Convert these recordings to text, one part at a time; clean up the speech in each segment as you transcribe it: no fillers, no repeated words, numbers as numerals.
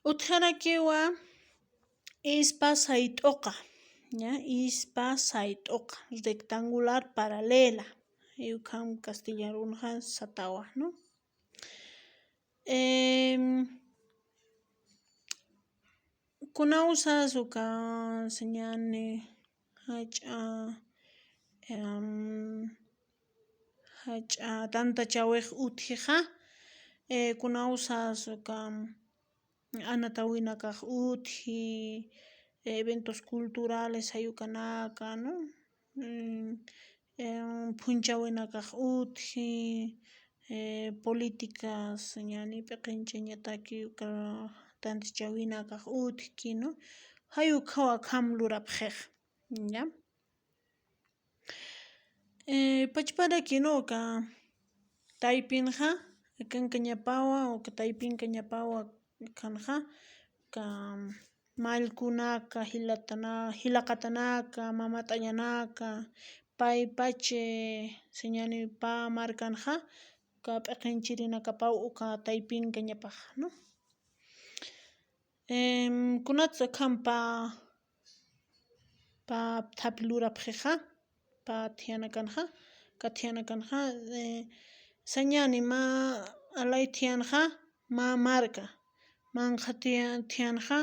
Utqharakiwa ispa sayt'uqa, ¿ya? Ispa sayt'uqa, rectangular paralela, ayuqan castellanunqa satawaq, ¿no? Kunawsas uka señani hach'a tantachawiq uthiqa kunawsas uka Anatawina kaq uthi, eventos culturales hayukanaka, ¿no? P'unchawina kaq uthi, políticas ñani piqinchayñataki uka tantachawina kaq utki, ¿no? Hayu qhawa qham lurapqiqa, ¿ya? Pachaparapi uka taypinqa kanka ñapawa uka taypinqa ñapawa kanja ka mallkunaka hilaqatanaka mama t'añanaka paypachay señanipa markanqa ka p'iqinchirinakapaw uka taypinqa ñapaq, ¿no? Kunatza qhampa thapi lurapqiqa kathiyana kanja sañani ma alay tiyanqa ma marka manqa tiyanqa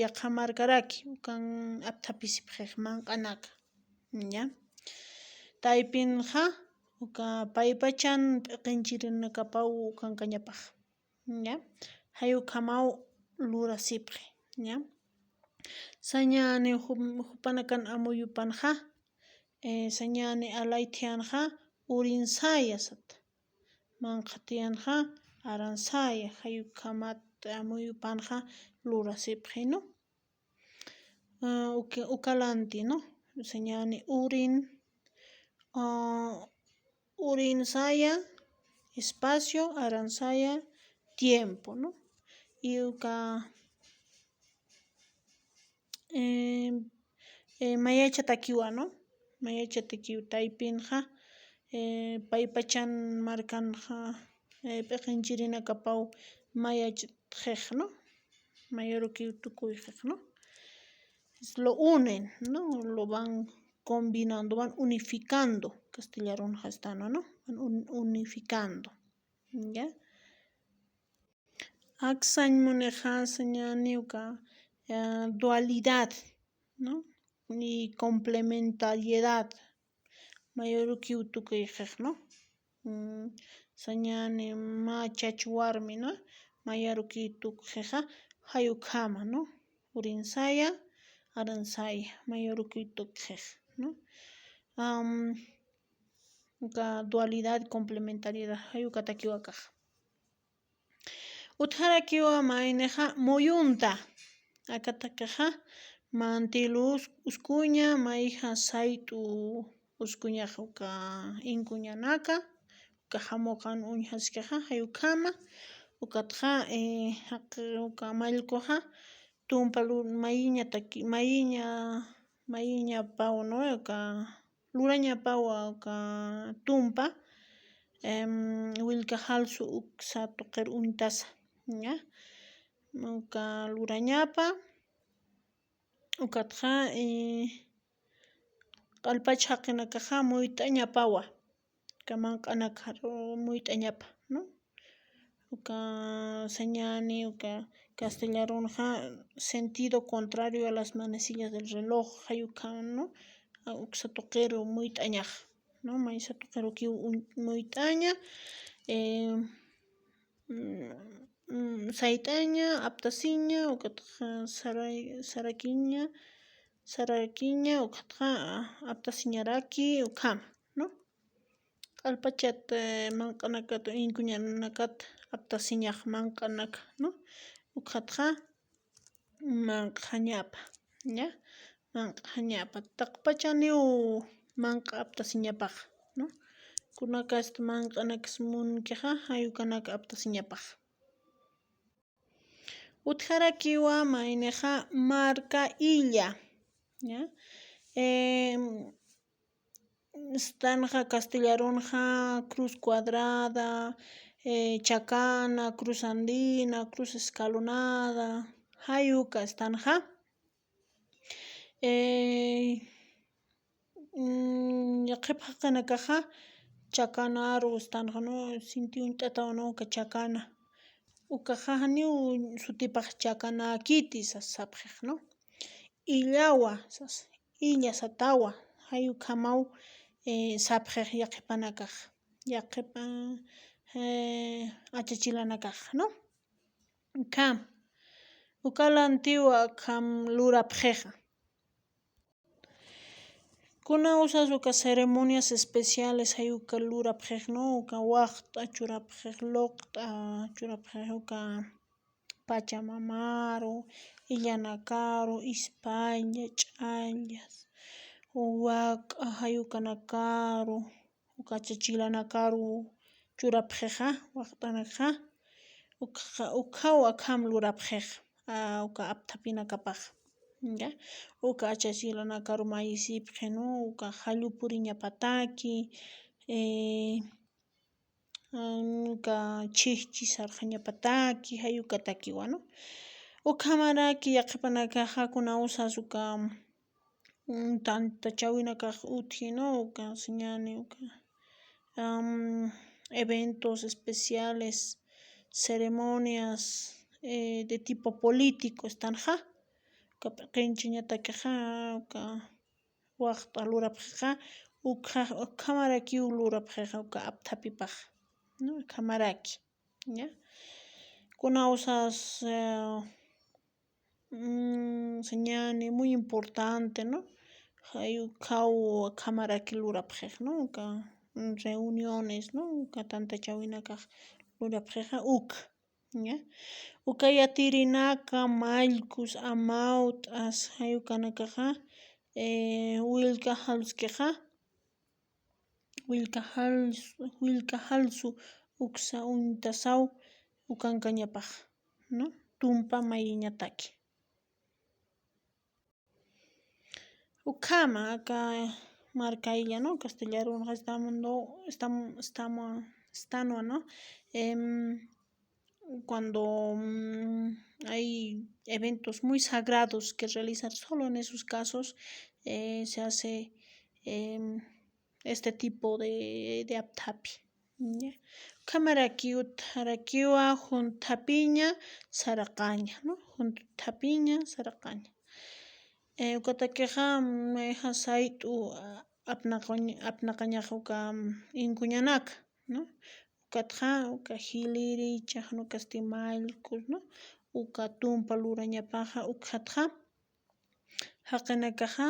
yaqa markaraki ukan apthapisipqiqa manq'anaka, ¿ya? Taypinqa uka paypachan p'iqinchirinakapaw kanqa ñapaq, ¿ya? Hayu qhamaw lurasipqi, ¿ya? Sañani hupana kan amuyupanqa sañani alay tiyanqa Urinsaya sata, manqa tiyanqa Aransaya, hayu qhamata amuyupanqa lurasipqi, ¿no? Ukalanti, ¿no? Señani Urinsaya espacio Aransaya tiempo, ¿no? Y uka mayacha takiwa, ¿no? Mayacha takiwa taypinqa paypachan markanqa p'iqinchirinakapaw mayachqiq, ¿no? Mayaruki tukuyqiq, ¿no? Lo unen, ¿no? Lo van combinando, van unificando, castellanunqa estano, ¿no? Van unificando, ¿ya? Aqsan munirqa señani uka dualidad, ¿no? Y complementariedad mayarukiw tukuyqiq, ¿no? Sañani machachu warmi, ¿no? Mayarukiy tukuyqa hayu qhama, ¿no? Urinsaya Aransaya mayarukiy tukuyqiq, ¿no? Uka dualidad complementariedad hayuka takiwa kaq. Utqharakiwa mayniqa muyunta akatakiqa mantilu usquña mayqa sayt'u usquñaqa uka inkuñanaka uka hamuqan uñhaskaqa hayu qhama ukatqa uka mallkuqa tumpa mayinñapaw, ¿no? Uka lurañapawa uka tumpa willka halsu uksa tuqir untasa, ¿ya? Uka lurañapa ukatqa q'alpacha haqinakaqa muyt'añapawa manq'anaka muyt'añapa, ¿no? Uka señani uka castellanunqa sentido contrario a las manecillas del reloj hayu kan, ¿no? Uksa tuqiru muyt'añaq, ¿no? Maysa tuqirukiw muyt'aña sayt'aña aptasiña ukatqa sarakiña ukatqa aptasiñaraki ukhama, ¿no? Q'alpachata manq'anakata inkuñanakata aptasiñaq manq'anaka, ¿no? Ukhatqa manqa ñapa, ¿ya? Manqa ñapa taqpachaniw manqa aptasiñapaq, ¿no? Kunakas manq'anakas munkiqa hayu kanaka aptasiñapaq. Utqharakiwa mayniqa marka illa, ¿ya? Estanqa castellanunqa cruz cuadrada, Chacana, Cruz Andina, Cruz Escalonada, hayuka estanja. Qipa qinakaqa Chacanaru estanja, ¿no? 21 t'atawa uka Chacana. Ukaqa haniw sutipaq Chacana kiti sapqiq, ¿no? Illawa illa satawa hayu kamaw sapqiq yaqipana kaq, yaqipa achachilana kaq, ¿no? Kham ukala antigua kham lurapqiqa. Kuna usas uka ceremonias especiales hayuka lurapqiq, ¿no? Uka waqta churapqiq, loqta churapqiq, uka Pachamamaru, illanakaru, ispalla, ch'allas, wak'a hayukanakaru, uka achachilanakaru churapqiqa waqtanaqa, ukhawa kham lurapqiq uka apthapinakapaq, ya? Uka achachilanakaru mayisipqi, ¿no? Uka hallp'uriñapataki, uka chiqchisarqañapataki hayuka takiwan, ¿no? Ukhamaraki yaqipanakaqa kuna usas uka tantachawina kaq uthi, ¿no? Uka señani uka eventos especiales, ceremonias de tipo político estanja, qinchayñatakiqa uka waqta lurapqiqa ukhamarakiw lurapqiqa uka apthapipaq, ¿no? Khamaraki, ya? Kuna usas señani muy importante, ¿no? Khaw khamaraki lurapqiq, ¿no? Uka reuniones, ¿no? Uka tantachawina kaq lurapqiqa ukha, ya? Ukaya tirinaka, mallkus, amawt'as hayukanakaqa willka halluskiqa, willka halsu uksa untasaw ukankañapaq, ¿no? Tumpa mayñataki. Ukhama aka markaylla, ¿no? Castellarunaqa estanu'a, ¿no? Cuando hay eventos muy sagrados que realizar solo en esos casos se hace este tipo de apthapi, ¿ya? Harakiwa hunt'apiña saraqaña, ¿no? Hunt'apiña saraqaña. Ukatakiqa mayqa sayt'u apnaqañaqa uka inkuñanaka, ¿no? Ukataqa uka hilirichaq, ¿no? Mallkus, ¿no? Uka tumpa lurañapaqa uqataqa haqinakaqa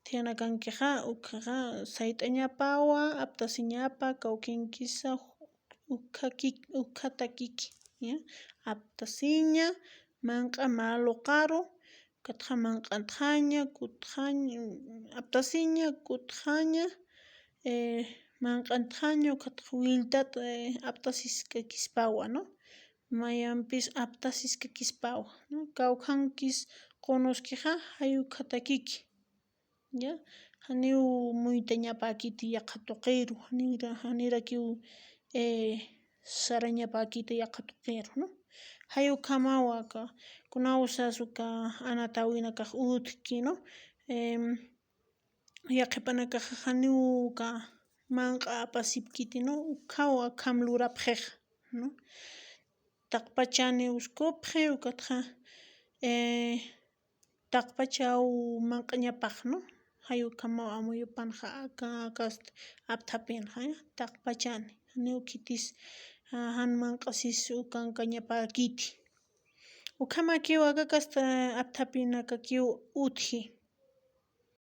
tiyanakankiqa uqaqa sayt'añapawa, aptasiñapa kawqinkisa uqhata kiki, ya? Aptasiña, manq'a maluqaru, ukataqa manq'antaqa kutqaña, aptasiña, kutqaña, manq'antaqa ukataqa willtata aptasis kakispawa, ¿no? Mayanpis aptasis kakispawa, ¿no? Kawqankis qonuskiqa hayuqa takiki, ya? Haniw muytañapakita yaqa tuqiru, hanirakiw sarañapakita yaqa tuqiru, ¿no? Hayuqkamawa kuna usas uka anatawina kaq utki, ¿no? Yaqipanakaqa haniw uka manq'a apasipkiti, ¿no? Ukhawa kham lurapqiqa, ¿no? Taqpachani uskupqi ukataqa taqpachaw manq'añapaq, ¿no? Hayuqkamawa amuyupanqa apthapinqa, ya? Taqpachani haniw kitis manq'asis ukankañapakiti. Ukhamakiwa kasta apthapinakakiw uthi.